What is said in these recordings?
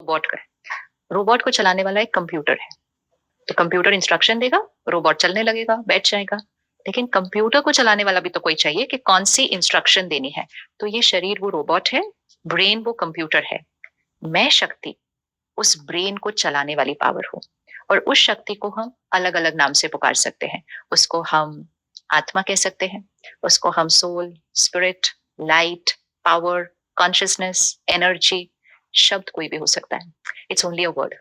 Robot का है। Robot को चलाने वाला एक कंप्यूटर है। तो कंप्यूटर इंस्ट्रक्शन देगा, रोबोट चलने लगेगा, बैठ जाएगा। लेकिन कंप्यूटर को चलाने वाला भी तो कोई चाहिए कि कौन सी इंस्ट्रक्शन देनी है। तो ये शरीर वो रोबोट है, ब्रेन वो कंप्यूटर है। मैं शक्ति उस ब्रेन को चलाने वाली पावर हूँ। और उस शक्ति को हम अलग अलग नाम से पुकार सकते हैं। उसको हम आत्मा कह सकते हैं, उसको हम soul, spirit, light, power, consciousness, energy, शब्द कोई भी हो सकता है। It's only a word.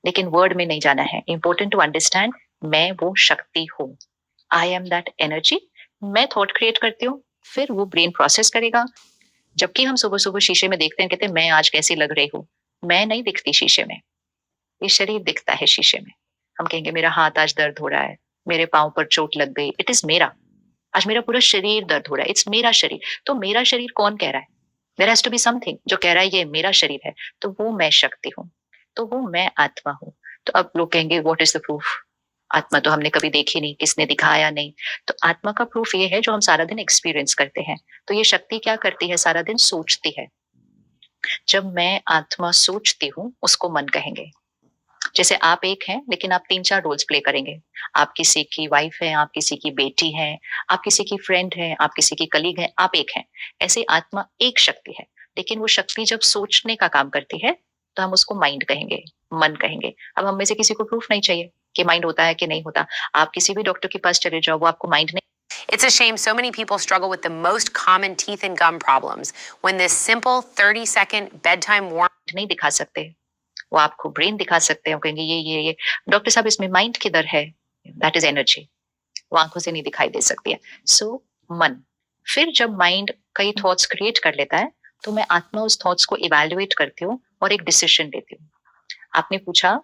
लेकिन वर्ड में नहीं जाना है। इंपॉर्टेंट टू अंडरस्टैंड, मैं वो शक्ति हूँ। I am that energy. मैं थॉट क्रिएट करती हूँ, फिर वो ब्रेन प्रोसेस करेगा। जबकि हम सुबह सुबह शीशे में देखते हैं, कहते हैं मैं आज कैसी लग रही हूँ। मैं नहीं दिखती शीशे में, ये शरीर दिखता है शीशे में। हम कहेंगे मेरा हाथ आज दर्द हो रहा है, मेरे पाँव पर चोट लग गई। इट इज मेरा। आज मेरा पूरा शरीर दर्द हो रहा है। इट्स मेरा शरीर। तो मेरा शरीर कौन कह रहा है? There has to be something जो कह रहा है ये मेरा शरीर है। तो वो मैं शक्ति हूँ, तो वो मैं आत्मा हूँ। तो अब लोग कहेंगे व्हाट इज द प्रूफ? आत्मा तो हमने कभी देखी नहीं, किसने दिखाया नहीं। तो आत्मा का प्रूफ ये है जो हम सारा दिन एक्सपीरियंस करते हैं। तो ये शक्ति क्या करती है? सारा दिन सोचती है। जब मैं आत्मा सोचती हूँ, उसको मन कहेंगे। जैसे आप एक हैं, लेकिन आप 3-4 रोल्स प्ले करेंगे। आप किसी की वाइफ हैं, आप किसी की बेटी हैं, आप किसी की फ्रेंड हैं, आप किसी की कलीग हैं, आप एक हैं। ऐसे आत्मा एक शक्ति है, लेकिन वो शक्ति जब सोचने का काम करती है, तो हम उसको माइंड कहेंगे, मन कहेंगे। अब हम में से किसी को प्रूफ नहीं चाहिए कि माइंड होता है कि नहीं होता। आप किसी भी डॉक्टर के पास चले जाओ, वो आपको माइंड नहीं। It's a shame so many people struggle with the most common teeth and gum problems when this simple 30-second bedtime warning नहीं दिखा सकते। वो आपको ब्रेन दिखा सकते हैं, वो कहेंगे ये डॉक्टर साहब इसमें माइंड किधर है? That is energy. वो आंखों से नहीं दिखाई दे सकती है। सो मन। फिर जब माइंड कई थॉट्स क्रिएट कर लेता है, तो मैं आत्मा उस थॉट्स को इवेल्युएट करती हूँ और एक डिसीजन लेती हूँ। आपने पूछा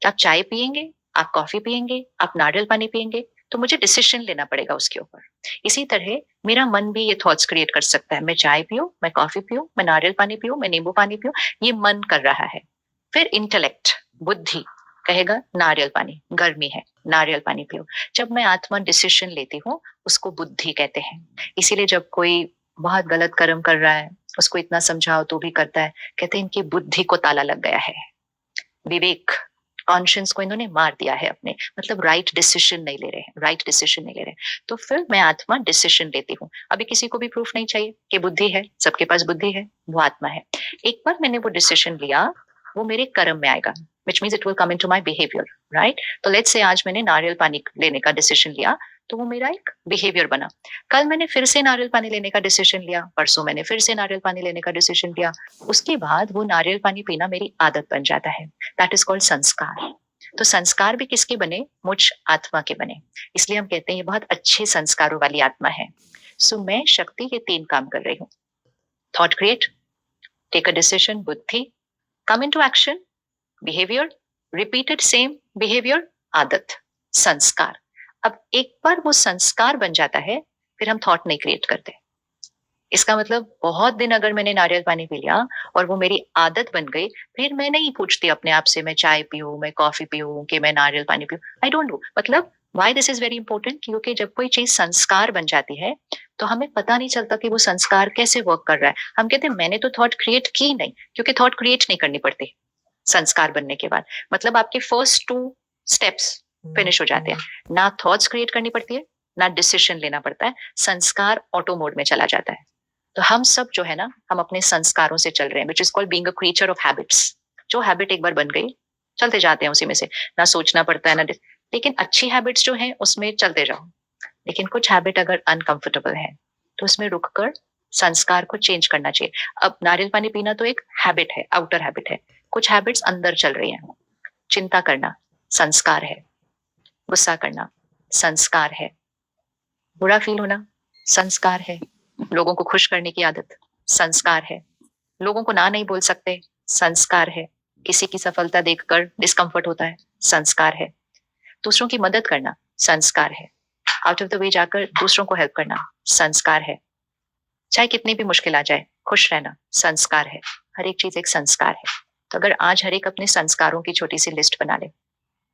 कि आप चाय पिएंगे, आप कॉफी पिएंगे, आप नारियल पानी पिएंगे, तो मुझे डिसीजन लेना पड़ेगा उसके ऊपर। इसी तरह मेरा मन भी ये थॉट्स क्रिएट कर सकता है। मैं चाय पीऊं, मैं कॉफी पीऊं, मैं नारियल पानी पीऊं, मैं नींबू पानी पीऊं, ये मन कर रहा है। फिर इंटेलेक्ट, बुद्धि कहेगा नारियल पानी गर्मी है, नारियल पानी पियो। जब मैं आत्मा डिसीजन लेती हूँ, उसको बुद्धि कहते हैं। इसीलिए जब कोई बहुत गलत कर्म कर रहा है, उसको इतना समझाओ तो भी करता है, कहते हैं इनकी बुद्धि को ताला लग गया है। विवेक, कॉन्शियंस को इन्होंने मार दिया है अपने, मतलब राइट डिसीजन नहीं ले रहे हैं, राइट डिसीजन नहीं ले रहे हैं। तो फिर मैं आत्मा डिसीजन लेती हूँ। अभी किसी को भी प्रूफ नहीं चाहिए कि बुद्धि है, सबके पास बुद्धि है, वो आत्मा है। एक बार मैंने वो डिसीजन लिया, वो मेरे कर्म में आएगा, which means it will come into my behavior, right? तो लेट्स से आज मैंने नारियल पानी लेने का डिसीजन लिया, तो वो मेरा एक बिहेवियर बना। कल मैंने फिर से नारियल पानी लेने का डिसीजन लिया, परसों मैंने फिर से नारियल पानी लेने का डिसीजन लिया। उसके बाद वो नारियल पानी पीना मेरी आदत बन जाता है। दैट इज कॉल्ड संस्कार। तो संस्कार भी किसके बने? मुझ आत्मा के बने। इसलिए हम कहते हैं ये बहुत अच्छे संस्कारों वाली आत्मा है। सो मैं शक्ति ये 3 काम कर रही हूँ। Thought create, take a decision बुद्धि, come into action behaviour, repeated same behaviour आदत, संस्कार। अब एक बार वो संस्कार बन जाता है, फिर हम थॉट नहीं क्रिएट करते। इसका मतलब बहुत दिन अगर मैंने नारियल पानी पी लिया और वो मेरी आदत बन गई, फिर मैं नहीं पूछती अपने आप से मैं चाय पीऊं, मैं कॉफी पीऊं, कि मैं नारियल पानी पीऊं। I don't do. मतलब why this is very important, क्योंकि जब कोई चीज संस्कार बन जाती है, तो हमें पता नहीं चलता कि वो संस्कार कैसे वर्क कर रहा है। हम कहते हैं मैंने तो थॉट क्रिएट की नहीं, क्योंकि थॉट क्रिएट नहीं करनी पड़ती संस्कार बनने के बाद। मतलब आपके फर्स्ट 2 स्टेप्स फिनिश हो जाते हैं। ना थॉट्स क्रिएट करनी पड़ती है, ना डिसीजन लेना पड़ता है, संस्कार ऑटो मोड में चला जाता है। तो हम सब जो है ना, हम अपने संस्कारों से चल रहे हैं, which is called being a creature of habits. जो हैबिट एक बार बन गई, चलते जाते हैं उसी में से, ना सोचना पड़ता है ना लेकिन अच्छी हैबिट्स जो है उसमें चलते जाओ। लेकिन कुछ हैबिट अगर अनकंफर्टेबल है, तो उसमें रुककर संस्कार को चेंज करना चाहिए। अब नारियल पानी पीना तो एक हैबिट है, आउटर हैबिट है। कुछ हैबिट्स अंदर चल रही हैं। चिंता करना संस्कार है, गुस्सा करना संस्कार है, बुरा फील होना संस्कार है, लोगों को खुश करने की आदत संस्कार है, लोगों को ना नहीं बोल सकते संस्कार है, किसी की सफलता देखकर डिस्कम्फर्ट होता है संस्कार है, दूसरों की मदद करना संस्कार है, आउट ऑफ द वे जाकर दूसरों को हेल्प करना संस्कार है, चाहे कितनी भी मुश्किल आ जाए खुश रहना संस्कार है। हर एक चीज एक संस्कार है। तो अगर आज हर एक अपने संस्कारों की छोटी सी लिस्ट बना ले,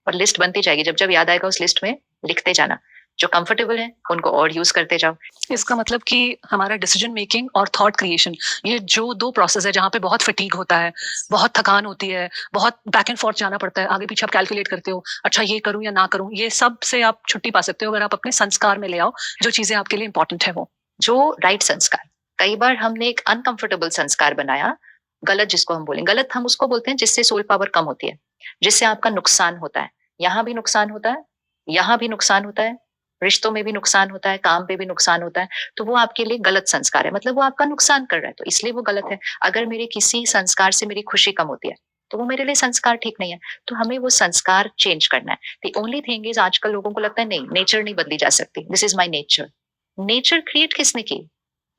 और लिस्ट बनती जाएगी, जब जब याद आएगा उस लिस्ट में लिखते जाना, जो कंफर्टेबल है उनको और यूज करते जाओ। इसका मतलब कि हमारा डिसीजन मेकिंग और थॉट क्रिएशन, ये जो दो प्रोसेस है जहाँ पे बहुत फटीग होता है, बहुत थकान होती है, बहुत बैक एंड फोर्थ जाना पड़ता है, आगे पीछे आप कैलकुलेट करते हो, अच्छा ये करूं या ना करूं, ये सब से आप छुट्टी पा सकते हो अगर आप अपने संस्कार में ले आओ जो चीजें आपके लिए इंपॉर्टेंट है वो। जो राइट संस्कार, कई बार हमने एक अनकंफर्टेबल संस्कार बनाया, गलत जिसको हम बोलें, गलत हम उसको बोलते हैं जिससे सोल पावर कम होती है, जिससे आपका नुकसान होता है, यहाँ भी नुकसान होता है, यहाँ भी नुकसान होता है, रिश्तों में भी नुकसान होता है, काम पे भी नुकसान होता है, तो वो आपके लिए गलत संस्कार है, मतलब वो आपका नुकसान कर रहा है, तो इसलिए वो गलत है। अगर मेरे किसी संस्कार से मेरी खुशी कम होती है, तो वो मेरे लिए संस्कार ठीक नहीं है, तो हमें वो संस्कार चेंज करना है। द ओनली थिंग इज, आजकल लोगों को लगता है नहीं, नेचर नहीं बदली जा सकती, this is my nature. Nature create किसने की?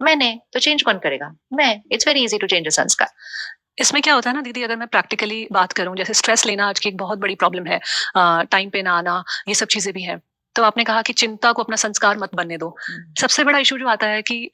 मैंने, तो चेंज कौन करेगा? मैं। It's very easy to change a संस्कार। इसमें क्या होता है ना दीदी, अगर मैं प्रैक्टिकली बात करूं, जैसे स्ट्रेस लेना आज की एक बहुत बड़ी प्रॉब्लम है, टाइम पे ना आना, ये सब चीजें भी हैं। तो आपने कहा कि चिंता को अपना संस्कार मत बनने दो। सबसे बड़ा इशू जो आता है कि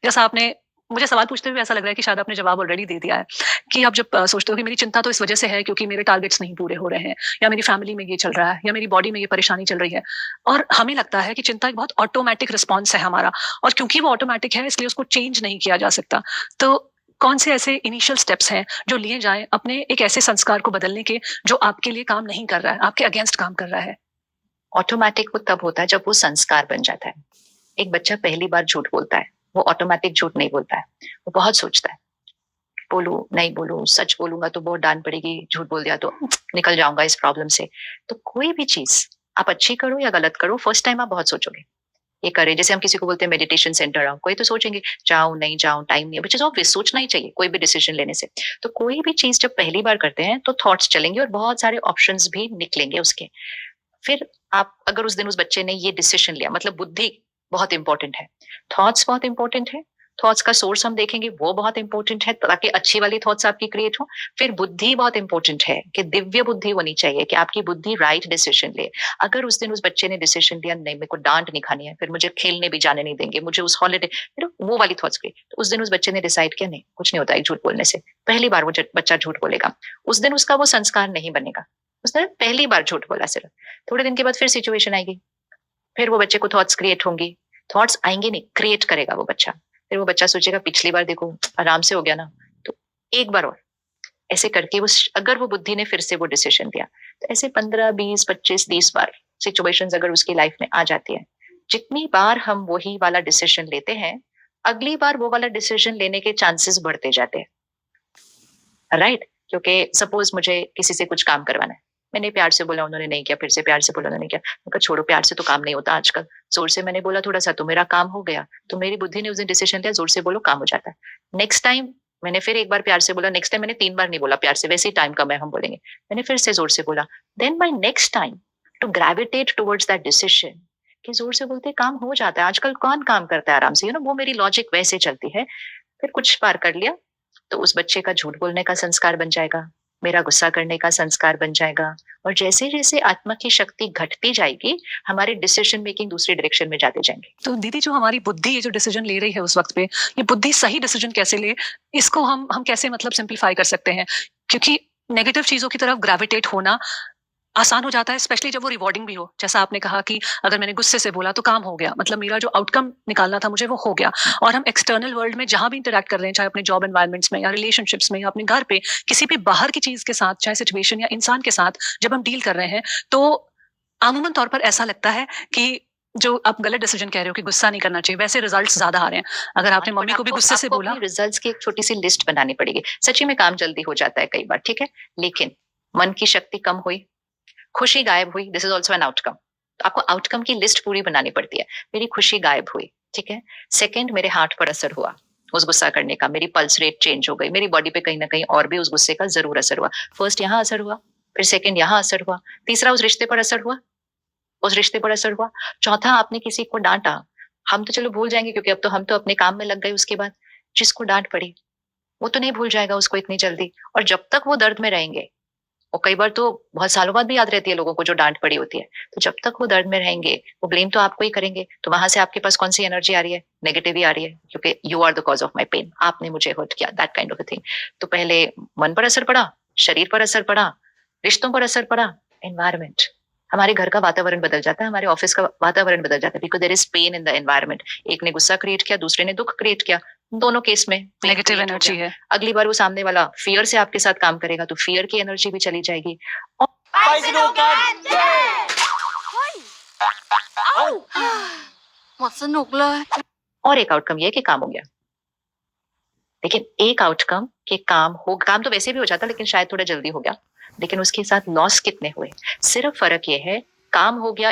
जैसा आपने, मुझे सवाल पूछते हुए ऐसा लग रहा है कि शायद आपने जवाब ऑलरेडी दे दिया है, कि आप जब सोचते हो कि मेरी चिंता तो इस वजह से है क्योंकि मेरे टारगेट्स नहीं पूरे हो रहे हैं, या मेरी फैमिली में ये चल रहा है, या मेरी बॉडी में ये परेशानी चल रही है, और हमें लगता है कि चिंता एक बहुत ऑटोमेटिक रिस्पॉन्स है हमारा, और क्योंकि वो ऑटोमेटिक है इसलिए उसको चेंज नहीं किया जा सकता। तो कौन से ऐसे इनिशियल स्टेप्स हैं जो लिए जाएं अपने एक ऐसे संस्कार को बदलने के जो आपके लिए काम नहीं कर रहा है, आपके अगेंस्ट काम कर रहा है? ऑटोमेटिक वो तब होता है जब वो संस्कार बन जाता है। एक बच्चा पहली बार झूठ बोलता है, वो ऑटोमेटिक झूठ नहीं बोलता है, वो बहुत सोचता है, बोलूं नहीं बोलूं, सच बोलूंगा तो बहुत डांट पड़ेगी, झूठ बोल दिया तो निकल जाऊंगा इस प्रॉब्लम से। तो कोई भी चीज आप अच्छी करो या गलत करो, फर्स्ट टाइम आप बहुत सोचोगे। ये करे, जैसे हम किसी को बोलते हैं मेडिटेशन सेंटर आओ, कोई तो सोचेंगे जाऊं नहीं जाऊं, टाइम नहीं है, विच इज ऑब्वियस, सोचना ही चाहिए कोई भी डिसीजन लेने से। तो कोई भी चीज जब पहली बार करते हैं तो थॉट्स चलेंगे और बहुत सारे ऑप्शंस भी निकलेंगे उसके। फिर आप, अगर उस दिन उस बच्चे ने ये डिसीजन लिया, मतलब बुद्धि बहुत इंपॉर्टेंट है, थॉट्स बहुत इंपॉर्टेंट है, थॉट्स का सोर्स हम देखेंगे वो बहुत इंपॉर्टेंट है ताकि अच्छी वाली थॉट्स आपकी क्रिएट हो। फिर बुद्धि बहुत इंपॉर्टेंट है कि दिव्य बुद्धि होनी चाहिए कि आपकी बुद्धि राइट डिसीजन ले। अगर उस दिन उस बच्चे ने डिसीजन लिया नहीं, मेरे को डांट नहीं खानी है, फिर मुझे खेलने भी जाने नहीं देंगे, मुझे उस हॉलीडे, वो वाली थॉट्स क्रिएट, तो उस दिन उस बच्चे ने डिसाइड किया नहीं, कुछ नहीं होता है झूठ बोलने से। पहली बार वो बच्चा झूठ बोलेगा, उस दिन उसका वो संस्कार नहीं बनेगा, उसने पहली बार झूठ बोला सिर्फ। थोड़े दिन के बाद फिर सिचुएशन आएगी, फिर वो बच्चे को थॉट्स क्रिएट होंगी, थॉट्स आएंगे नहीं, क्रिएट करेगा वो बच्चा। फिर वो बच्चा सोचेगा पिछली बार देखो आराम से हो गया ना, तो एक बार और, ऐसे करके वो, अगर वो बुद्धि ने फिर से वो डिसीजन दिया, तो ऐसे 15 20 25 30 बार सिचुएशंस अगर उसकी लाइफ में आ जाती है, जितनी बार हम वही वाला डिसीजन लेते हैं, अगली बार वो वाला डिसीजन लेने के चांसेस बढ़ते जाते हैं, राइट? क्योंकि सपोज मुझे किसी से कुछ काम करवाना है, मैंने प्यार से बोला, उन्होंने नहीं किया, फिर से प्यार से बोला, उन्होंने किया, मैं कहा छोड़ो, प्यार से तो काम नहीं होता आजकल, जोर से मैंने बोला थोड़ा सा तो मेरा काम हो गया, तो मेरी बुद्धि ने उस दिन डिसीजन लिया जोर से बोलो काम हो जाता है। नेक्स्ट टाइम मैंने फिर एक बार प्यार से बोला, नेक्स्ट टाइम मैंने 3 बार नहीं बोला प्यार से, वैसे ही टाइम कम है हम बोलेंगे, मैंने फिर से जोर से बोला, then my next time to gravitate towards that decision कि जोर से बोलते काम हो जाता है, आजकल कौन काम करता है आराम से, वो मेरी लॉजिक वैसे चलती है। फिर कुछ पार कर लिया, तो उस बच्चे का झूठ बोलने का संस्कार बन जाएगा, मेरा गुस्सा करने का संस्कार बन जाएगा, और जैसे जैसे आत्मा की शक्ति घटती जाएगी, हमारे डिसीजन मेकिंग दूसरी डायरेक्शन में जाते जाएंगे। तो दीदी, जो हमारी बुद्धि ये जो डिसीजन ले रही है उस वक्त पे, ये बुद्धि सही डिसीजन कैसे ले, इसको हम कैसे मतलब सिंप्लीफाई कर सकते हैं? क्योंकि नेगेटिव चीजों की तरफ ग्रेविटेट होना आसान हो जाता है, स्पेशली जब वो रिवॉर्डिंग भी हो। जैसा आपने कहा कि अगर मैंने गुस्से से बोला तो काम हो गया, मतलब मेरा जो आउटकम निकालना था मुझे वो हो गया। और हम एक्सटर्नल वर्ल्ड में जहां भी इंटरेक्ट कर रहे हैं, चाहे अपने जॉब एनवायरनमेंट्स में या रिलेशनशिप्स में या अपने घर पे, किसी भी बाहर की चीज के साथ, चाहे सिचुएशन या इंसान के साथ जब हम डील कर रहे हैं, तो आमूमन तौर पर ऐसा लगता है कि जो आप गलत डिसीजन कह रहे हो कि गुस्सा नहीं करना चाहिए, वैसे रिजल्ट्स ज्यादा आ रहे हैं। अगर आपने मम्मी को भी गुस्से से बोला, रिजल्ट्स की एक छोटी सी लिस्ट बनानी पड़ेगी, सच्ची में काम जल्दी हो जाता है कई बार, ठीक है, लेकिन मन की शक्ति कम हुई, खुशी गायब हुई, this is also an outcome, तो आपको आउटकम की लिस्ट पूरी बनानी पड़ती है। मेरी खुशी गायब हुई, ठीक है, सेकंड मेरे हार्ट पर असर हुआ उस गुस्सा करने का, मेरी पल्स रेट चेंज हो गई, मेरी बॉडी पे कहीं ना कहीं और भी उस गुस्से का जरूर असर हुआ। फर्स्ट यहाँ असर हुआ, फिर सेकंड यहाँ असर हुआ, तीसरा उस रिश्ते पर असर हुआ, उस रिश्ते पर असर हुआ, चौथा आपने किसी को डांटा, हम तो चलो भूल जाएंगे क्योंकि अब तो हम तो अपने काम में लग गए, उसके बाद जिसको डांट पड़ी वो तो नहीं भूल जाएगा उसको इतनी जल्दी, और जब तक वो दर्द में रहेंगे, और कई बार तो बहुत सालों बाद भी याद रहती है लोगों को जो डांट पड़ी होती है, तो जब तक वो दर्द में रहेंगे वो ब्लेम तो आपको ही करेंगे, तो वहां से आपके पास कौन सी एनर्जी आ रही है? नेगेटिव ही आ रही है, क्योंकि you are the cause of my pain, आपने मुझे हर्ट किया, that kind of a thing. तो पहले मन पर असर पड़ा, शरीर पर असर पड़ा, रिश्तों पर असर पड़ा, एनवायरमेंट, हमारे घर का वातावरण बदल जाता है, हमारे ऑफिस का वातावरण बदल जाता है, because there is pain in the environment. एक ने गुस्सा क्रिएट किया, दूसरे ने दुख क्रिएट किया, दोनों केस में pain नेगेटिव create हो एनर्जी गया। है। अगली बार वो सामने वाला फियर से आपके साथ काम करेगा तो फियर की एनर्जी भी चली जाएगी। और ไปสนุกกันเย้ หมดสนุกเลย और एक आउटकम ये है कि काम हो गया। लेकिन एक आउटकम कि काम तो वैसे भी हो जाता, लेकिन शायद थोड़ा जल्दी हो गया, लेकिन उसके साथ लॉस कितने हुए। सिर्फ फर्क ये है, काम हो गया